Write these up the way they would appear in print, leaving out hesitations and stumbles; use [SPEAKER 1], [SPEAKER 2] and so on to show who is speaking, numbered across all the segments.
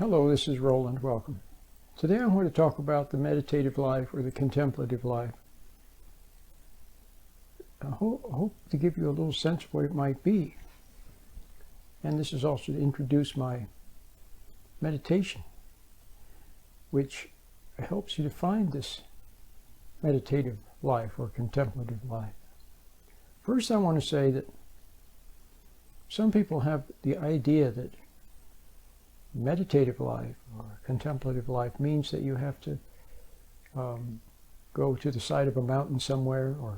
[SPEAKER 1] Hello, this is Roland. Welcome. Today I want to talk about the meditative life or the contemplative life. I hope to give you a little sense of what it might be. And this is also to introduce my meditation, which helps you to find this meditative life or contemplative life. First, I want to say that some people have the idea that meditative life or contemplative life means that you have to go to the side of a mountain somewhere or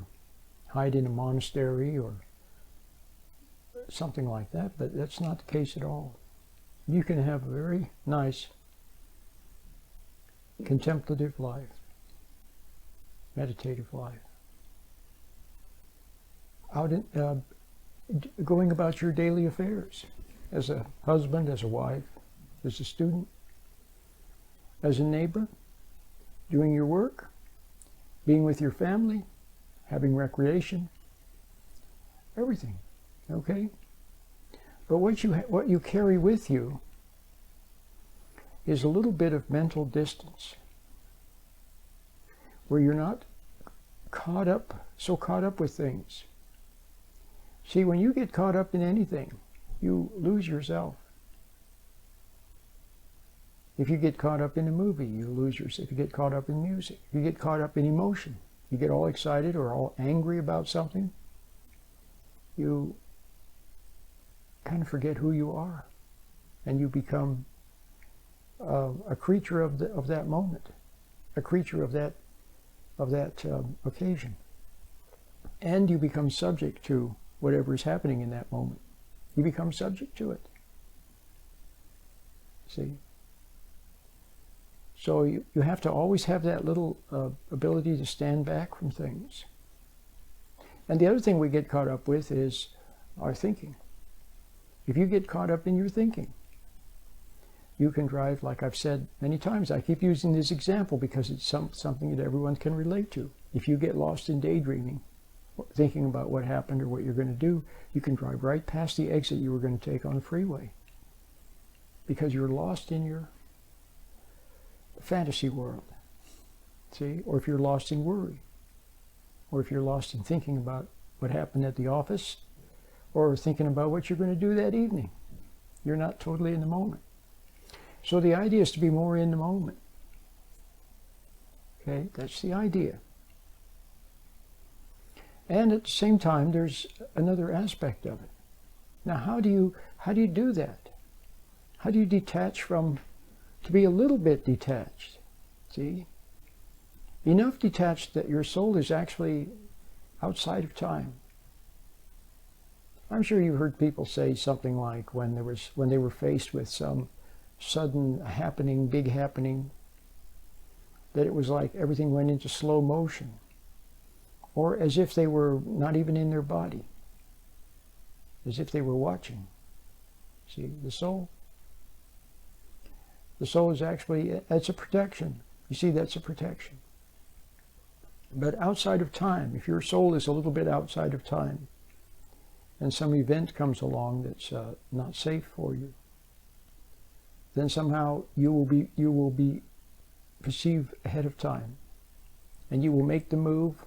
[SPEAKER 1] hide in a monastery or something like that, but that's not the case at all. You can have a very nice contemplative life, meditative life, out in, going about your daily affairs as a husband, as a wife, as a student, as a neighbor, doing your work, being with your family, having recreation, everything, okay? But what you carry with you is a little bit of mental distance, where you're not so caught up with things. See, when you get caught up in anything, you lose yourself. If you get caught up in a movie, you lose yourself. If you get caught up in music, if you get caught up in emotion, you get all excited or all angry about something, you kind of forget who you are, and you become a creature of that moment, a creature of that occasion, and you become subject to whatever is happening in that moment. You become subject to it. See? So you have to always have that little ability to stand back from things. And the other thing we get caught up with is our thinking. If you get caught up in your thinking, you can drive, like I've said many times. I keep using this example because it's something that everyone can relate to. If you get lost in daydreaming, thinking about what happened or what you're going to do, you can drive right past the exit you were going to take on the freeway because you're lost in your fantasy world, see? Or if you're lost in worry, or if you're lost in thinking about what happened at the office, or thinking about what you're going to do that evening, you're not totally in the moment. So the idea is to be more in the moment. Okay, that's the idea. And at the same time, there's another aspect of it. Now, how do you do that? How do you detach from, to be a little bit detached? See? Enough detached that your soul is actually outside of time. I'm sure you've heard people say something like when they were faced with some sudden happening, big happening, that it was like everything went into slow motion, or as if they were not even in their body, as if they were watching. See, the soul is actually, it's a protection. You see, that's a protection. But outside of time, if your soul is a little bit outside of time, and some event comes along that's not safe for you, then somehow you will be perceived ahead of time, and you will make the move,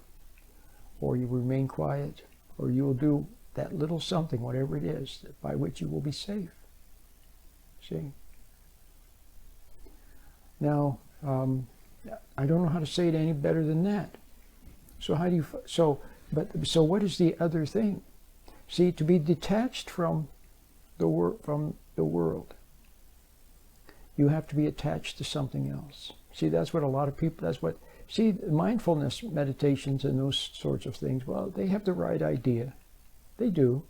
[SPEAKER 1] or you remain quiet, or you will do that little something, whatever it is, by which you will be safe. See? Now, I don't know how to say it any better than that. So how do you? So what is the other thing? See, to be detached from the world, you have to be attached to something else. See, that's what a lot of people. See, mindfulness meditations and those sorts of things. Well, they have the right idea. They do.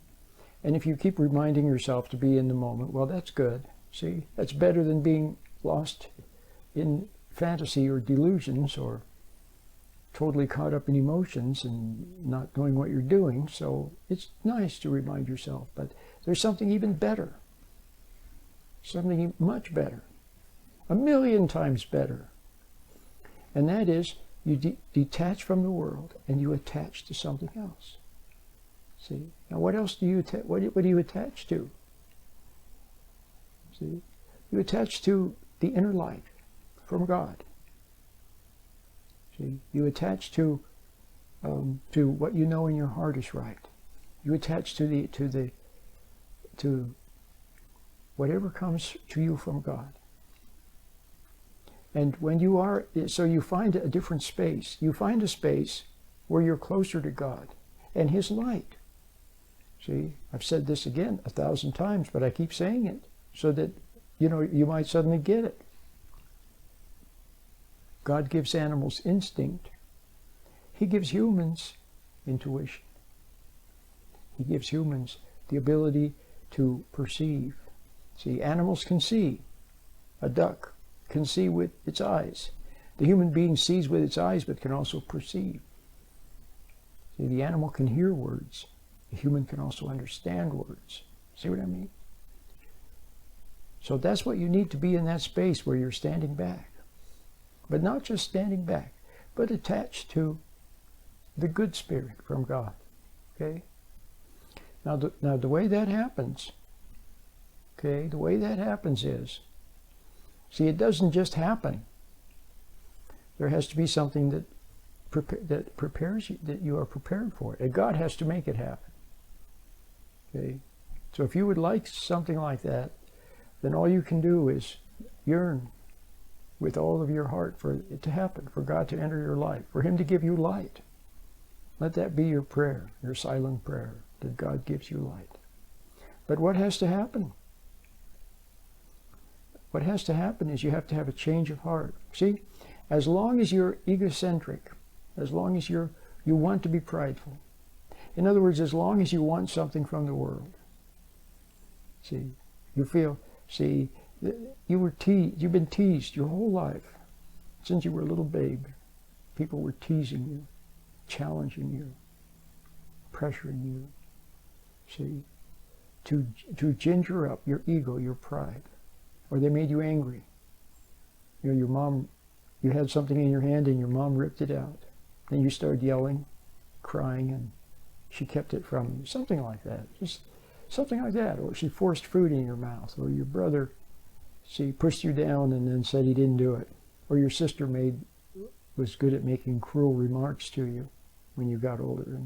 [SPEAKER 1] And if you keep reminding yourself to be in the moment, well, that's good. See, that's better than being lost in fantasy or delusions or totally caught up in emotions and not knowing what you're doing. So it's nice to remind yourself, but there's something even better, something much better, 1,000,000 times better. And that is you detach from the world and you attach to something else. See? Now what else do you what do you attach to? See? You attach to the inner light from God. See, you attach to what you know in your heart is right. You attach to whatever comes to you from God. And when you are, so you find a different space. You find a space where you're closer to God and His light. See, I've said this again 1,000 times, but I keep saying it so that, you might suddenly get it. God gives animals instinct. He gives humans intuition. He gives humans the ability to perceive. See, animals can see. A duck can see with its eyes. The human being sees with its eyes but can also perceive. See, the animal can hear words. The human can also understand words. See what I mean? So that's what you need to be in that space where you're standing back. But not just standing back, but attached to the good spirit from God. Okay? Now the way that happens, the way that happens is, see, it doesn't just happen. There has to be something that prepares you, that you are prepared for it. And God has to make it happen. Okay? So if you would like something like that, then all you can do is yearn with all of your heart for it to happen, for God to enter your life, for Him to give you light. Let that be your prayer, your silent prayer, that God gives you light. But what has to happen? What has to happen is you have to have a change of heart. See, as long as you're egocentric, as long as you want to be prideful, in other words, as long as you want something from the world, see, you feel, you've been teased your whole life. Since you were a little babe, people were teasing you, challenging you, pressuring you, see, to ginger up your ego, your pride. Or they made you angry. Your mom, you had something in your hand and your mom ripped it out. Then you started yelling, crying, and she kept it from you. Something like that. Just something like that. Or she forced food in your mouth. Or your brother, pushed you down and then said he didn't do it. Or your sister was good at making cruel remarks to you when you got older.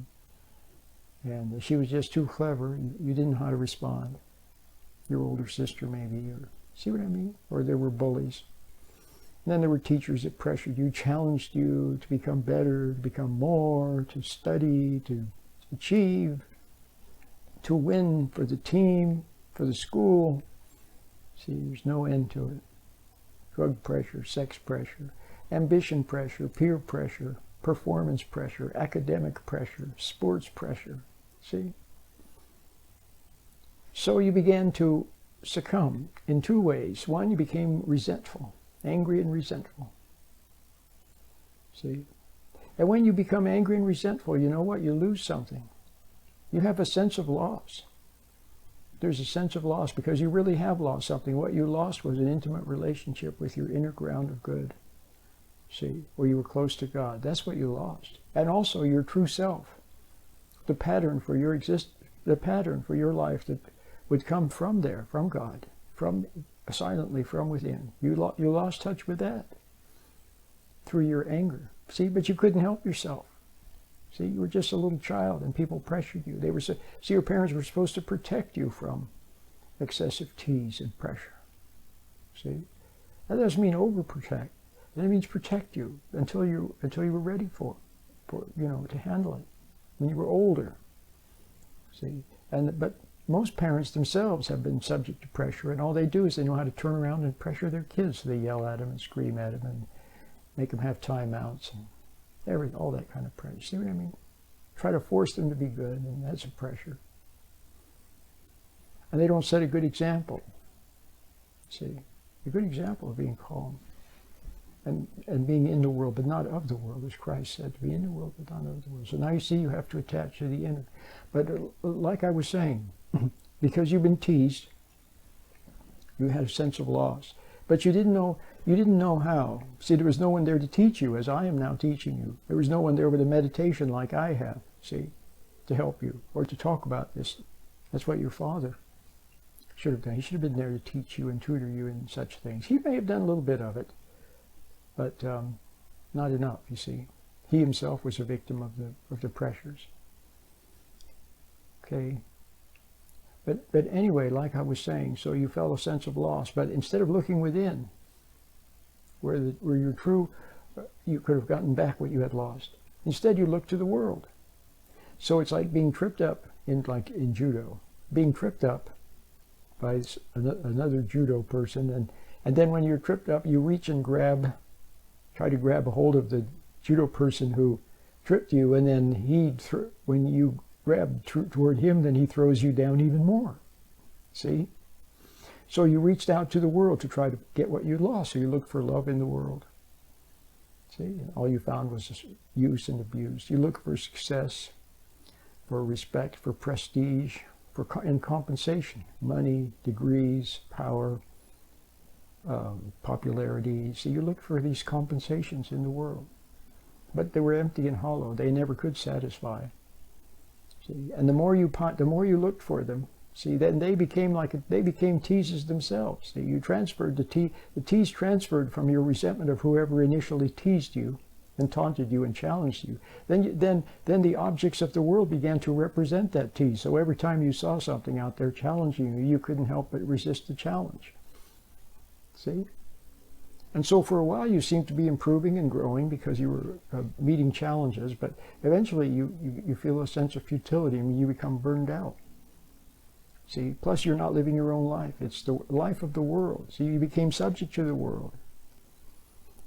[SPEAKER 1] And she was just too clever. You didn't know how to respond. Your older sister maybe, or see what I mean? Or there were bullies. And then there were teachers that pressured you, challenged you to become better, to become more, to study, to achieve, to win for the team, for the school. See, there's no end to it. Drug pressure, sex pressure, ambition pressure, peer pressure, performance pressure, academic pressure, sports pressure. See? So you began to succumb in two ways. One, you became resentful, angry and resentful. See? And when you become angry and resentful, you know what? You lose something. You have a sense of loss. There's a sense of loss because you really have lost something. What you lost was an intimate relationship with your inner ground of good. See? Where you were close to God. That's what you lost. And also your true self. The pattern for your the pattern for your life that would come from there, from God, from silently from within. You lost touch with that through your anger. See, but you couldn't help yourself. See, you were just a little child and people pressured you. Your parents were supposed to protect you from excessive tease and pressure. See, that doesn't mean overprotect. That means protect you until you were ready for to handle it when you were older. See, but most parents themselves have been subject to pressure, and all they do is they know how to turn around and pressure their kids. So they yell at them and scream at them and make them have timeouts and all that kind of pressure. See what I mean? Try to force them to be good, and that's a pressure. And they don't set a good example. See, a good example of being calm and being in the world, but not of the world, as Christ said, to be in the world, but not of the world. So now you see you have to attach to the inner. But like I was saying, because you've been teased, you had a sense of loss. But you didn't know how. See, there was no one there to teach you, as I am now teaching you. There was no one there with a meditation like I have, see, to help you, or to talk about this. That's what your Father should have done. He should have been there to teach you and tutor you in such things. He may have done a little bit of it, but not enough, you see. He himself was a victim of the pressures. Okay. But anyway, like I was saying, so you felt a sense of loss, but instead of looking within, where you're true, you could have gotten back what you had lost. Instead, you look to the world. So it's like being tripped up like in judo, being tripped up by another judo person, and then when you're tripped up, you reach and try to grab a hold of the judo person who tripped you, and then when you grab toward him, then he throws you down even more. See? So you reached out to the world to try to get what you lost. So you looked for love in the world. See? And all you found was just use and abuse. You look for success, for respect, for prestige, and compensation. Money, degrees, power, popularity. So you look for these compensations in the world. But they were empty and hollow. They never could satisfy. See? And the more you looked for them, see, then they became teases themselves. See, you transferred the tease transferred from your resentment of whoever initially teased you and taunted you and challenged you. Then the objects of the world began to represent that tease. So every time you saw something out there challenging you, you couldn't help but resist the challenge. See? And so for a while you seemed to be improving and growing because you were meeting challenges, but eventually you feel a sense of futility and you become burned out. See, plus you're not living your own life. It's the life of the world. So you became subject to the world.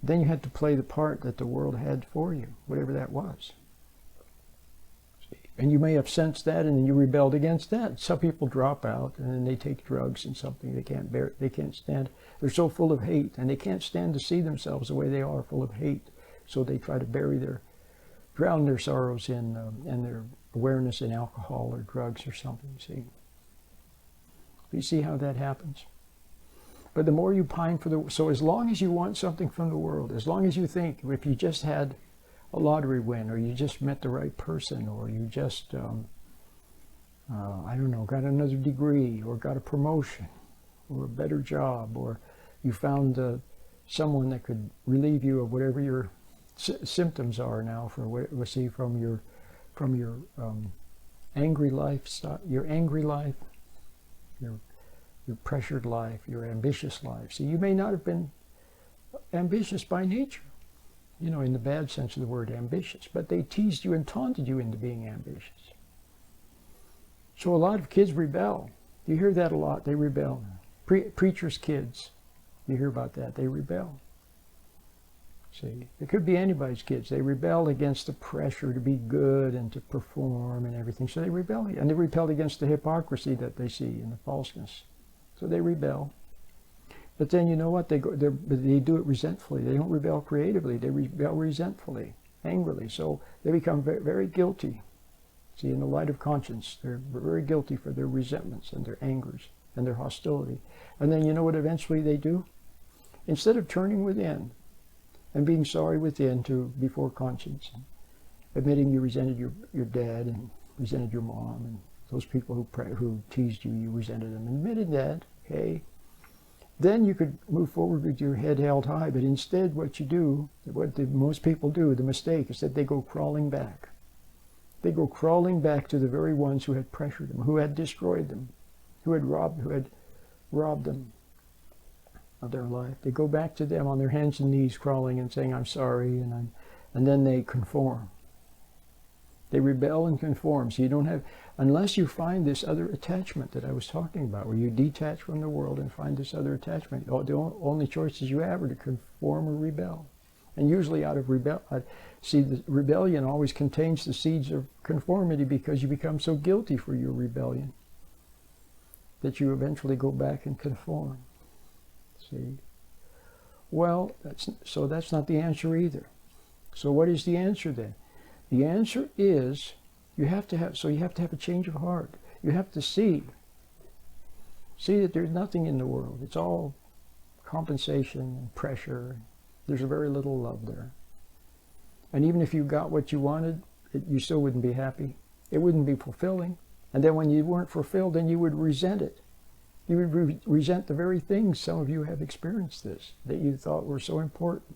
[SPEAKER 1] Then you had to play the part that the world had for you, whatever that was. See? And you may have sensed that and then you rebelled against that. Some people drop out and then they take drugs and something they can't bear, they can't stand. They're so full of hate and they can't stand to see themselves the way they are, full of hate. So they try to drown their sorrows in and their awareness in alcohol or drugs or something, see. You see how that happens? But the more you pine for so as long as you want something from the world, as long as you think, if you just had a lottery win, or you just met the right person, or you just, I don't know, got another degree, or got a promotion, or a better job, or you found someone that could relieve you of whatever your symptoms are now, from your angry lifestyle, your pressured life, your ambitious life. So you may not have been ambitious by nature, you know, in the bad sense of the word ambitious, but they teased you and taunted you into being ambitious. So a lot of kids rebel. You hear that a lot, they rebel. Preachers' kids, you hear about that, they rebel. See, it could be anybody's kids. They rebel against the pressure to be good and to perform and everything. So they rebel, and they rebel against the hypocrisy that they see and the falseness. So they rebel. But then you know what? They do it resentfully. They don't rebel creatively. They rebel resentfully, angrily. So they become very, very guilty. See, in the light of conscience, they're very guilty for their resentments and their angers and their hostility. And then you know what eventually they do? Instead of turning within and being sorry within before conscience, and admitting you resented your dad and resented your mom and those people who teased you, you resented them, admitted that, okay? Then you could move forward with your head held high, but instead what most people do, the mistake, is that they go crawling back. They go crawling back to the very ones who had pressured them, who had destroyed them, who had robbed them of their life. They go back to them on their hands and knees crawling and saying, I'm sorry, and then they conform. They rebel and conform. So you don't have, unless you find this other attachment that I was talking about, where you detach from the world and find this other attachment, the only choices you have are to conform or rebel. And usually out of the rebellion always contains the seeds of conformity, because you become so guilty for your rebellion that you eventually go back and conform. See? Well, that's not the answer either. So what is the answer then? The answer is you have to have a change of heart. You have to see that there's nothing in the world. It's all compensation and pressure. There's very little love there. And even if you got what you wanted, you still wouldn't be happy. It wouldn't be fulfilling. And then when you weren't fulfilled, then you would resent it. You would resent the very things, some of you have experienced this, that you thought were so important.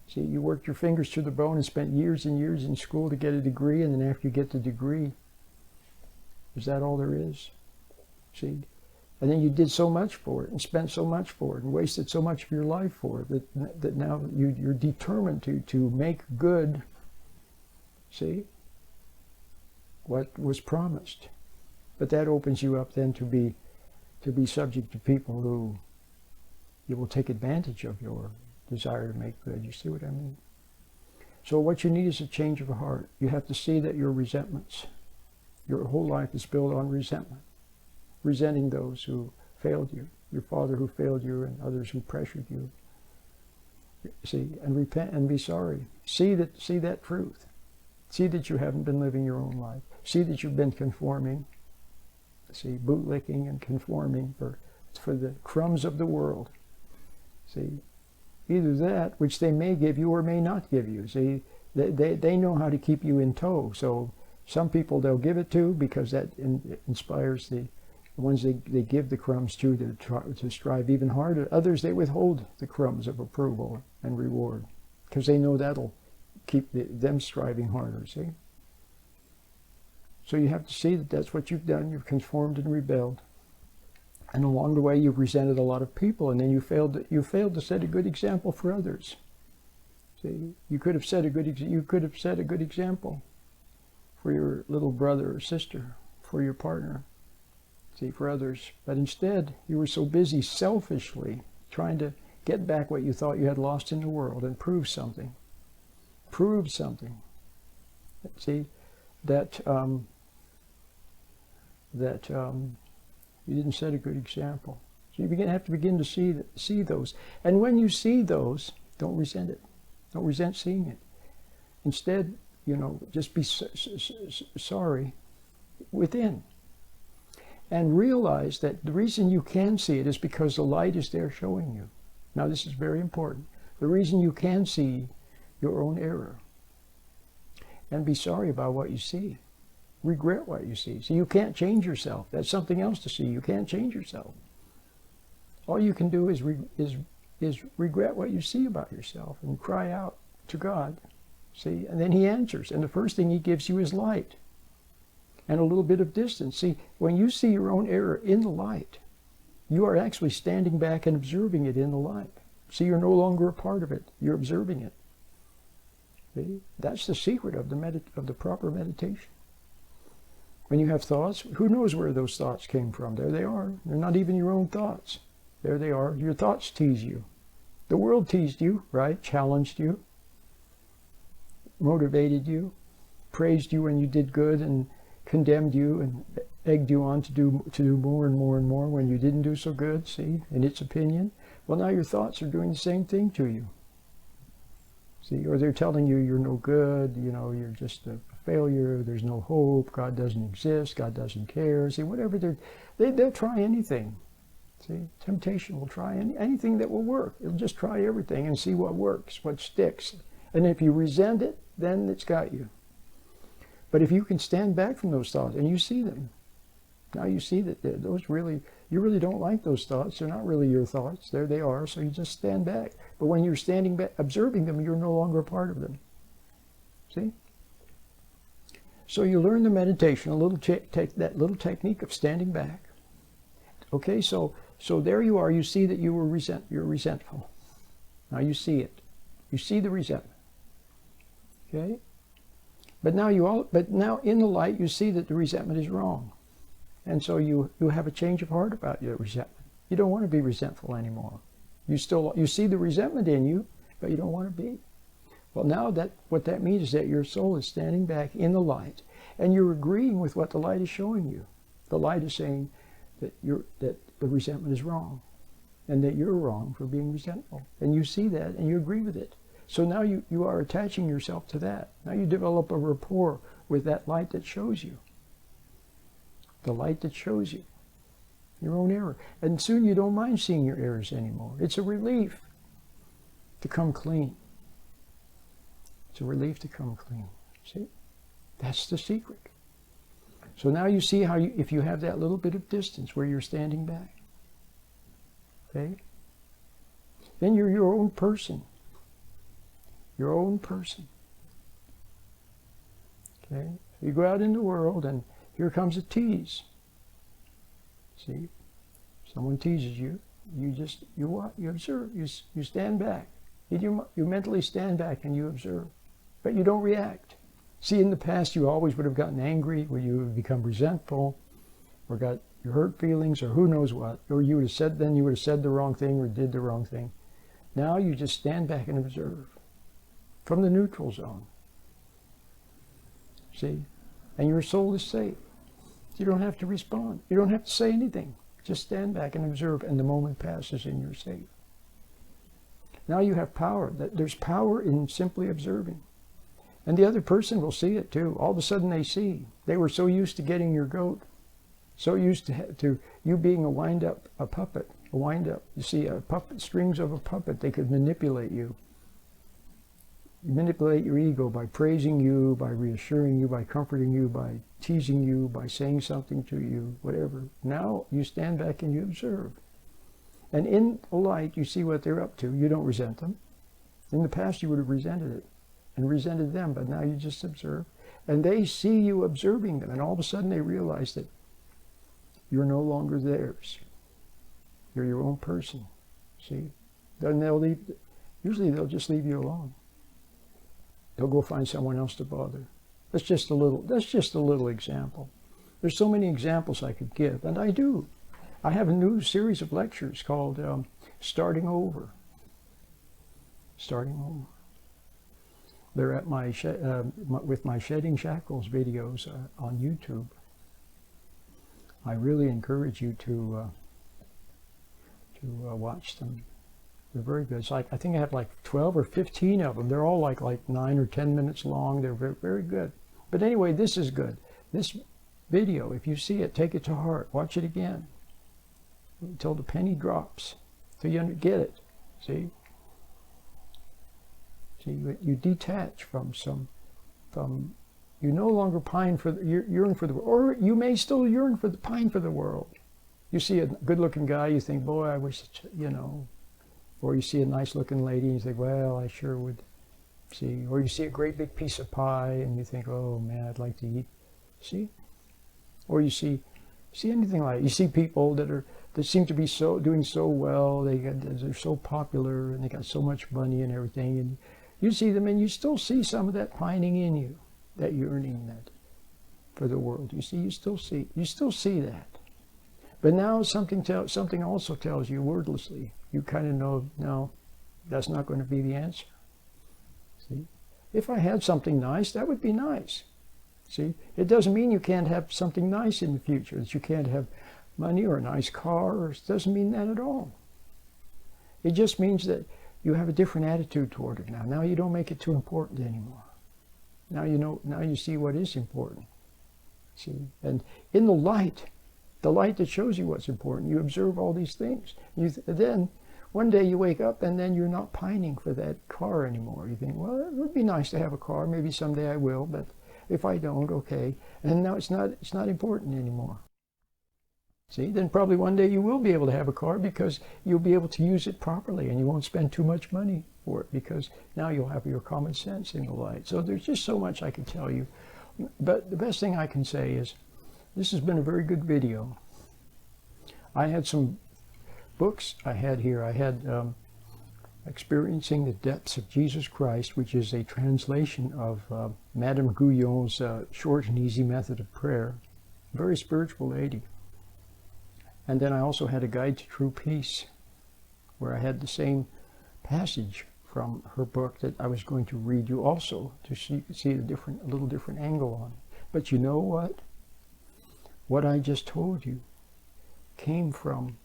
[SPEAKER 1] See, you worked your fingers to the bone and spent years and years in school to get a degree, and then after you get the degree, is that all there is? See? And then you did so much for it and spent so much for it and wasted so much of your life for it that now you're determined to make good, see, what was promised. But that opens you up then to be subject to people who you will take advantage of your desire to make good. You see what I mean? So what you need is a change of heart. You have to see that your resentments, your whole life is built on resentment. Resenting those who failed you, your father who failed you and others who pressured you. See, and repent and be sorry. See that truth. See that you haven't been living your own life. See that you've been conforming. See, bootlicking and conforming for the crumbs of the world. See, either that, which they may give you or may not give you. See, they know how to keep you in tow. So some people they'll give it to because that inspires the ones they give the crumbs to strive even harder. Others they withhold the crumbs of approval and reward because they know that'll keep them striving harder. See? So you have to see that that's what you've done. You've conformed and rebelled. And along the way you've resented a lot of people, and then you failed to set a good example for others. See? You could have set a good example for your little brother or sister, for your partner. See, for others. But instead, you were so busy selfishly trying to get back what you thought you had lost in the world and prove something. Prove something. See, that you didn't set a good example. So you have to begin to see those. And when you see those, don't resent it. Don't resent seeing it. Instead, just be sorry within. And realize that the reason you can see it is because the light is there showing you. Now this is very important. The reason you can see your own error. And be sorry about what you see. Regret what you see. So you can't change yourself. That's something else to see. You can't change yourself. All you can do is regret what you see about yourself and cry out to God. See, and then He answers. And the first thing He gives you is light. And a little bit of distance. See, when you see your own error in the light, you are actually standing back and observing it in the light. See, you're no longer a part of it. You're observing it. See? That's the secret of the proper meditation. When you have thoughts, who knows where those thoughts came from? There they are. They're not even your own thoughts. There they are. Your thoughts tease you. The world teased you, right? Challenged you. Motivated you. Praised you when you did good and condemned you and egged you on to do more and more and more when you didn't do so good, see, in its opinion. Well, now your thoughts are doing the same thing to you. See, or they're telling you you're no good, you're just a failure, there's no hope, God doesn't exist, God doesn't care. See, whatever they'll try anything. See, temptation will try anything that will work. It'll just try everything and see what works, what sticks. And if you resent it, then it's got you. But if you can stand back from those thoughts and you see them, now you see that you really don't like those thoughts. They're not really your thoughts. There they are, so you just stand back. But when you're standing back, observing them, you're no longer a part of them. See? So you learn the meditation, that little technique of standing back. Okay, so there you are. You see that you're resentful. Now you see it. You see the resentment. Okay? But now in the light you see that the resentment is wrong. And so you have a change of heart about your resentment. You don't want to be resentful anymore. You see the resentment in you, but you don't want to be. Well, now what that means is that your soul is standing back in the light, and you're agreeing with what the light is showing you. The light is saying that the resentment is wrong, and that you're wrong for being resentful. And you see that, and you agree with it. So now you are attaching yourself to that. Now you develop a rapport with that light that shows you. The light that shows you your own error. And soon you don't mind seeing your errors anymore. It's a relief to come clean. It's a relief to come clean. See? That's the secret. So now you see how if you have that little bit of distance where you're standing back, Okay? Then you're your own person. Your own person. Okay? You go out in the world and here comes a tease. See? Someone teases you. You observe. You stand back. You mentally stand back and you observe. But you don't react. See, in the past you always would have gotten angry, or you would have become resentful, or got your hurt feelings, or who knows what. Or you would have said the wrong thing or did the wrong thing. Now you just stand back and observe. From the neutral zone. See? And your soul is safe. You don't have to respond. You don't have to say anything. Just stand back and observe, and the moment passes and you're safe. Now you have power. There's power in simply observing. And the other person will see it too. All of a sudden they see. They were so used to getting your goat, so used to you being a puppet, a wind-up. You see, a puppet, strings of a puppet, they could manipulate you. Manipulate your ego by praising you, by reassuring you, by comforting you, by teasing you, by saying something to you, whatever. Now you stand back and you observe. And in the light, you see what they're up to. You don't resent them. In the past, you would have resented it and resented them, but now you just observe. And they see you observing them, and all of a sudden they realize that you're no longer theirs. You're your own person. See? Then usually they'll just leave you alone. They'll go find someone else to bother. That's just a little example. There's so many examples I could give, and I do. I have a new series of lectures called Starting Over. Starting Over. They're at my with my Shedding Shackles videos on YouTube. I really encourage you to watch them. They're very good. It's like, I think I have like 12 or 15 of them. They're all like 9 or 10 minutes long. They're very, very good. But anyway, this is good. This video, if you see it, take it to heart. Watch it again until the penny drops, till you get it. See? See, you detach from you no longer yearn for the world, or you may still pine for the world. You see a good-looking guy, you think, boy, I wish, or you see a nice-looking lady, and you think, well, I sure would. See, or you see a great big piece of pie, and you think, oh man, I'd like to eat. See, or you see anything like it. You see people that seem to be doing so well. They're so popular, and they got so much money and everything, and you see them, and you still see some of that pining in you, that yearning for the world. You see, you still see that. But now something also tells you wordlessly. You kind of know, no, that's not going to be the answer. See, if I had something nice, that would be nice. See, it doesn't mean you can't have something nice in the future, that you can't have money or a nice car, it doesn't mean that at all. It just means that you have a different attitude toward it now. Now you don't make it too important anymore. Now you see what is important. See, and in the light that shows you what's important, you observe all these things. Then one day you wake up and then you're not pining for that car anymore. You think, well, it would be nice to have a car. Maybe someday I will, but if I don't, okay. And now it's not important anymore. See, then probably one day you will be able to have a car because you'll be able to use it properly and you won't spend too much money for it because now you'll have your common sense in the light. So there's just so much I can tell you. But the best thing I can say is this has been a very good video. I had some books I had here. I had Experiencing the Depths of Jesus Christ, which is a translation of Madame Guyon's Short and Easy Method of Prayer. Very spiritual lady. And then I also had A Guide to True Peace, where I had the same passage from her book that I was going to read you also, so you could see a little different angle on it. But you know what? What I just told you came from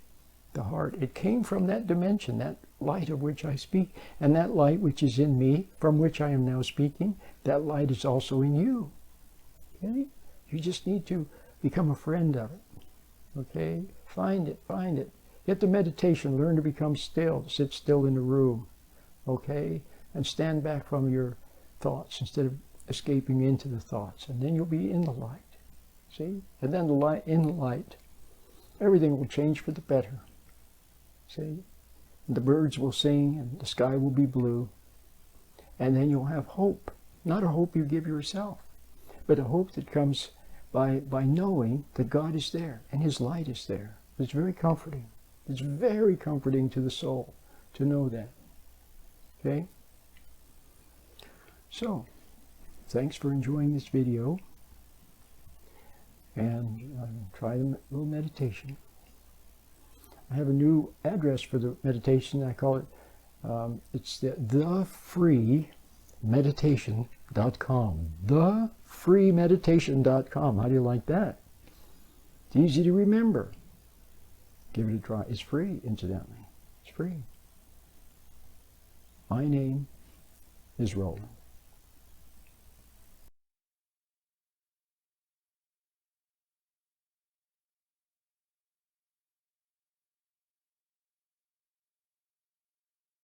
[SPEAKER 1] the heart. It came from that dimension, that light of which I speak, and that light which is in me, from which I am now speaking, that light is also in you. Okay? You just need to become a friend of it. Okay? Find it. Get the meditation, learn to become still, sit still in the room. Okay? And stand back from your thoughts instead of escaping into the thoughts. And then you'll be in the light. See? And then in the light, everything will change for the better. See? The birds will sing and the sky will be blue. And then you'll have hope. Not a hope you give yourself, but a hope that comes by knowing that God is there and His light is there. It's very comforting. It's very comforting to the soul to know that. Okay? So, thanks for enjoying this video. And try the little meditation. I have a new address for the meditation. I call it, it's thefreemeditation.com. Thefreemeditation.com. How do you like that? It's easy to remember. Give it a try. It's free, incidentally. It's free. My name is Roland.